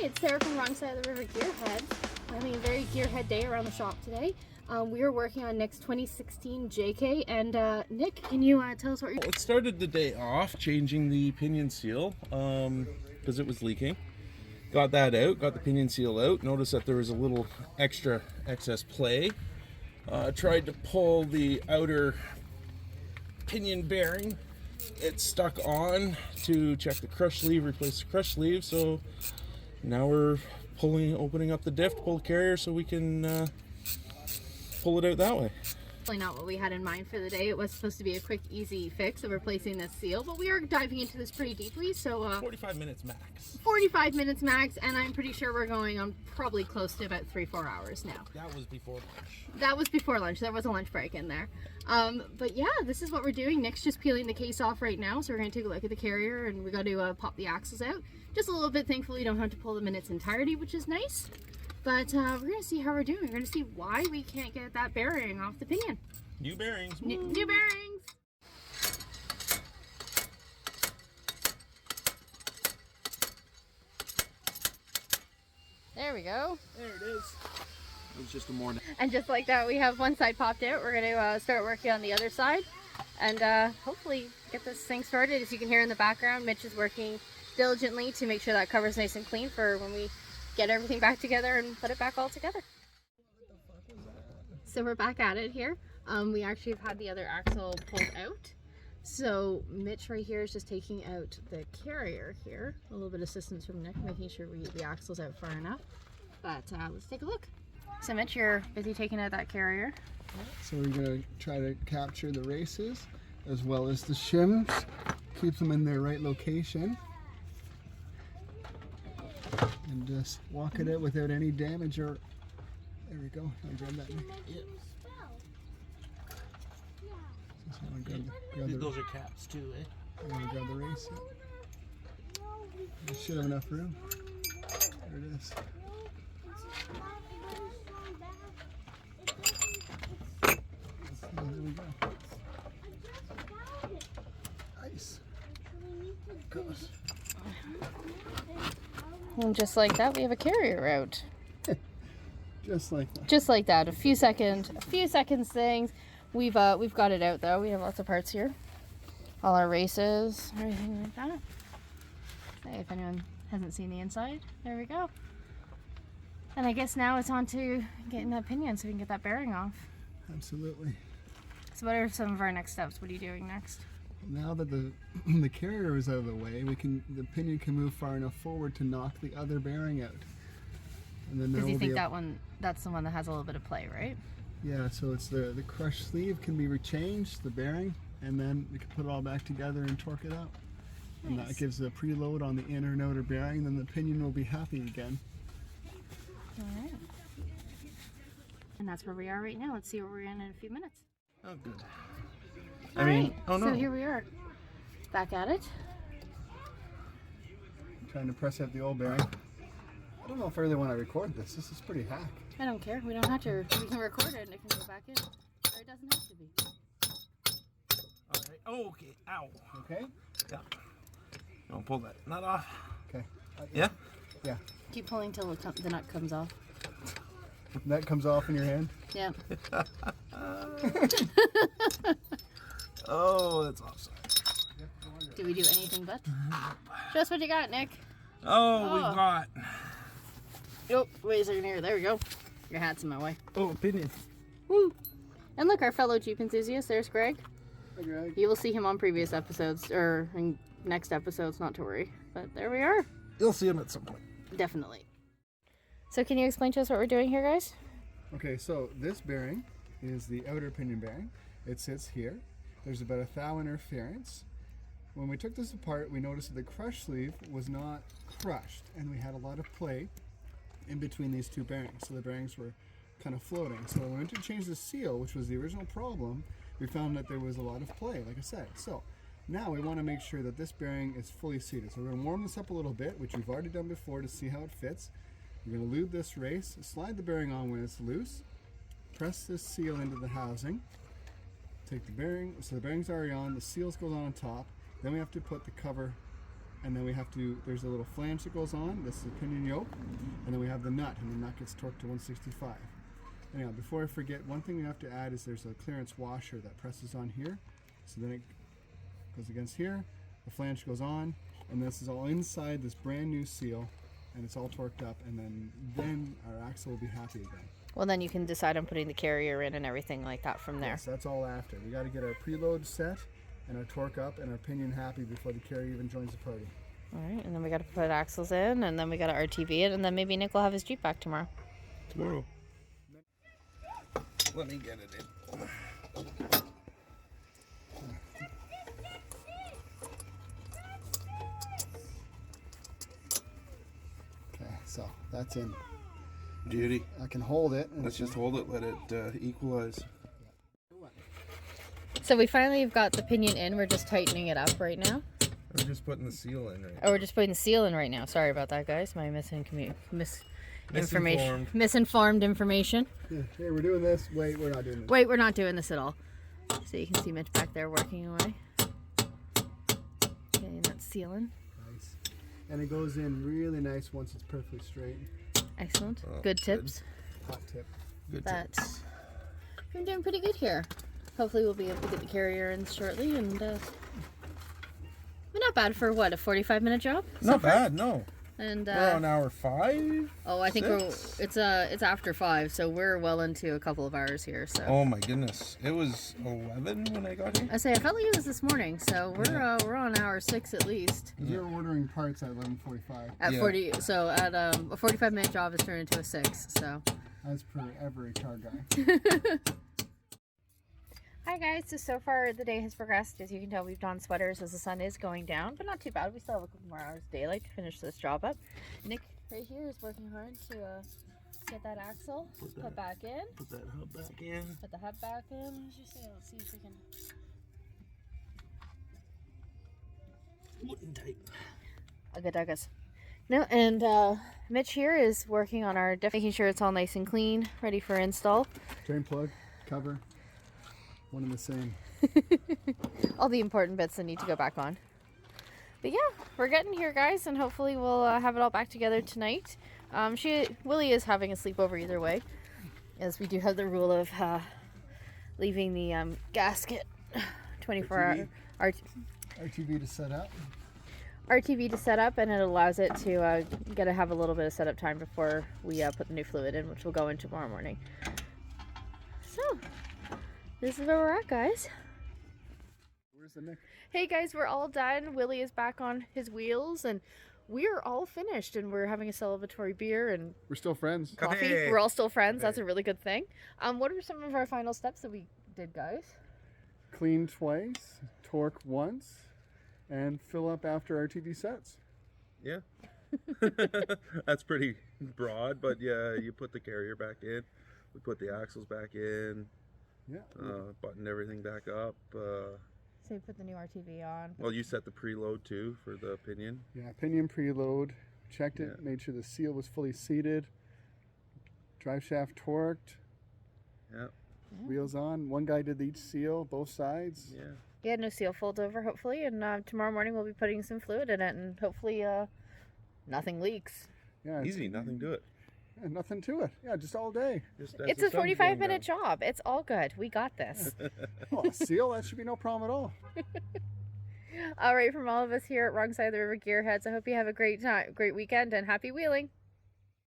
Hi, it's Sarah from Wrong Side of the River Gearheads. We're having a very gearhead day around the shop today. We are working on Nick's 2016 JK, and Nick, can you tell us what you're... It started the day off changing the pinion seal because it was leaking. Got that out, got the pinion seal out, noticed that there was a little extra excess play. Tried to pull the outer pinion bearing. It's stuck on to check the crush sleeve, replace the crush sleeve, so now we're opening up the diff to pull the carrier so we can pull it out that way. Definitely not what we had in mind for the day. It was supposed to be a quick, easy fix of replacing this seal, but we are diving into this pretty deeply, so 45 minutes max. 45 minutes max, and I'm pretty sure we're going on probably close to about 3-4 hours now. That was before lunch. That was before lunch. There was a lunch break in there. But yeah, this is what we're doing. Nick's just peeling the case off right now, so we're going to take a look at the carrier, and we got to pop the axles out. Just a little bit. Thankfully, you don't have to pull them in its entirety, which is nice. But we're going to see how we're doing. We're going to see why we can't get that bearing off the pinion. New bearings. New bearings. There we go. There it is. It was just a morning. And just like that, we have one side popped out. We're going to start working on the other side and hopefully get this thing started. As you can hear in the background, Mitch is working diligently to make sure that cover's nice and clean for when we get everything back together and put it back all together. So we're back at it here. We actually have had the other axle pulled out. So Mitch right here is just taking out the carrier here. A little bit of assistance from Nick, making sure we get the axles out far enough. But let's take a look. So Mitch, you're busy taking out that carrier. So we're going to try to capture the races as well as the shims. Keep them in their right location. And just walk it out without any damage or... There we go. I'll grab that. Yep. Those are caps too, eh? I'm going to grab the race. You should have enough room. There it is. There we go. Nice. Goes. And just like that, we have a carrier out. Just like that. Just like that. A few seconds things. We've got it out though. We have lots of parts here. All our races, everything like that. Hey, if anyone hasn't seen the inside, there we go. And I guess now it's on to getting that pinion so we can get that bearing off. Absolutely. So what are some of our next steps? What are you doing next? Now that the carrier is out of the way, the pinion can move far enough forward to knock the other bearing out. And then because you think that's the one that has a little bit of play, right? Yeah, so it's the crush sleeve can be rechanged, the bearing, and then we can put it all back together and torque it out. Nice. And that gives a preload on the inner and outer bearing, then the pinion will be happy again. Alright. And that's where we are right now. Let's see where we're in a few minutes. Oh, good. Oh no. So here we are. Back at it. I'm trying to press out the old bearing. I don't know if I really want to record this. This is pretty hack. I don't care. We don't have to. We can record it and it can go back in. Or it doesn't have to be. Alright. Oh, okay. Ow. Okay? Yeah. Don't pull that nut off. Okay. Yeah? Yeah. Keep pulling till the nut comes off. Nut comes off in your hand? Yeah. Oh, that's awesome. Do we do anything but? Show us what you got, Nick. Oh, we've got... Oh, wait a second here. There we go. Your hat's in my way. Oh, pinion. Woo! And look, our fellow Jeep enthusiast. There's Greg. Hi, Greg. You will see him on previous episodes, or in next episodes, not to worry. But there we are. You'll see him at some point. Definitely. So can you explain to us what we're doing here, guys? Okay, so this bearing is the outer pinion bearing. It sits here. There's about a thou interference. When we took this apart, we noticed that the crush sleeve was not crushed, and we had a lot of play in between these two bearings. So the bearings were kind of floating. So when we went to change the seal, which was the original problem, we found that there was a lot of play, like I said. So now we want to make sure that this bearing is fully seated. So we're going to warm this up a little bit, which we've already done before to see how it fits. We're going to lube this race, slide the bearing on when it's loose, press this seal into the housing, take the bearing, so the bearing's already on, the seals goes on top, then we have to put the cover and then we have to, there's a little flange that goes on. This is a pinion yoke, and then we have the nut, and the nut gets torqued to 165. Anyhow, before I forget, one thing we have to add is there's a clearance washer that presses on here. So then it goes against here, the flange goes on, and this is all inside this brand new seal, and it's all torqued up, and then our axle will be happy again. Well, then you can decide on putting the carrier in and everything like that from there. Yes, that's all after. We got to get our preload set and our torque up and our pinion happy before the carrier even joins the party. All right, and then we got to put axles in, and then we got to RTV it, and then maybe Nick will have his Jeep back tomorrow. Tomorrow. Let me get it in. Okay, so that's in. Beauty. I can hold it. Let's just hold it, let it equalize. So we finally have got the pinion in. We're just tightening it up right now. I'm just putting the seal in right now. Oh, we're just putting the seal in right now. Sorry about that, guys. My misinformed information. Yeah, hey, we're doing this. Wait, we're not doing this. Wait, we're not doing this at all. So you can see Mitch back there working away. Okay, that's sealing. Nice. And it goes in really nice once it's perfectly straight. Excellent. Oh, good tips. Hot tip. Good tip. That's. I'm doing pretty good here. Hopefully we'll be able to get the carrier in shortly, and but not bad for what, a 45-minute job? Not bad, no. And we're on hour 5. Oh, I think six? it's after 5, so we're well into a couple of hours here. So. Oh my goodness, it was 11 when I got here. I felt like it was this morning, so we're on hour 6 at least. We were ordering parts at 11:45. At 40, so at a 45-minute job is turned into a 6. So. As per every car guy. Hi guys, so far the day has progressed. As you can tell, we've donned sweaters as the sun is going down, but not too bad. We still have a couple more hours of daylight to finish this job up. Nick right here is working hard to get that axle put back in. Put that hub back in. Put the hub back in. As you say, let's see if we can. Wooden tight. Ugga-duggas. No, and Mitch here is working on our Diff, making sure it's all nice and clean, ready for install. Drain plug, cover, one and the same. All the important bits that need to go back on. But yeah, we're getting here, guys, and hopefully we'll have it all back together tonight. Willie is having a sleepover either way, as we do have the rule of leaving the gasket 24 hour RTV to set up. RTV to set up, and it allows it to have a little bit of setup time before we put the new fluid in, which will go in tomorrow morning. So this is where we're at, guys. Where's the Nick? Hey guys, we're all done. Willie is back on his wheels, and we're all finished, and we're having a celebratory beer and We're still friends. coffee. Hey. We're all still friends. That's a really good thing. What are some of our final steps that we did, guys? Clean twice, torque once, and fill up after RTV sets. Yeah. That's pretty broad, but yeah, you put the carrier back in. We put the axles back in. Yeah. Buttoned everything back up. So you put the new RTV on. Well, you set the preload too for the pinion. Yeah, pinion preload. Checked it, Yeah. made sure the seal was fully seated. Drive shaft torqued. Yeah. Wheels on. One guy did each seal, both sides. Yeah. Yeah, no seal folds over, hopefully, and tomorrow morning we'll be putting some fluid in it, and hopefully nothing leaks. Yeah, Easy, nothing to it. yeah, nothing to it. Yeah, just all day. Just as It's the a sun's 45-minute going job. It's all good. We got this. Oh, a seal, that should be no problem at all. All right, from all of us here at Wrong Side of the River Gearheads, I hope you have a great weekend and happy wheeling.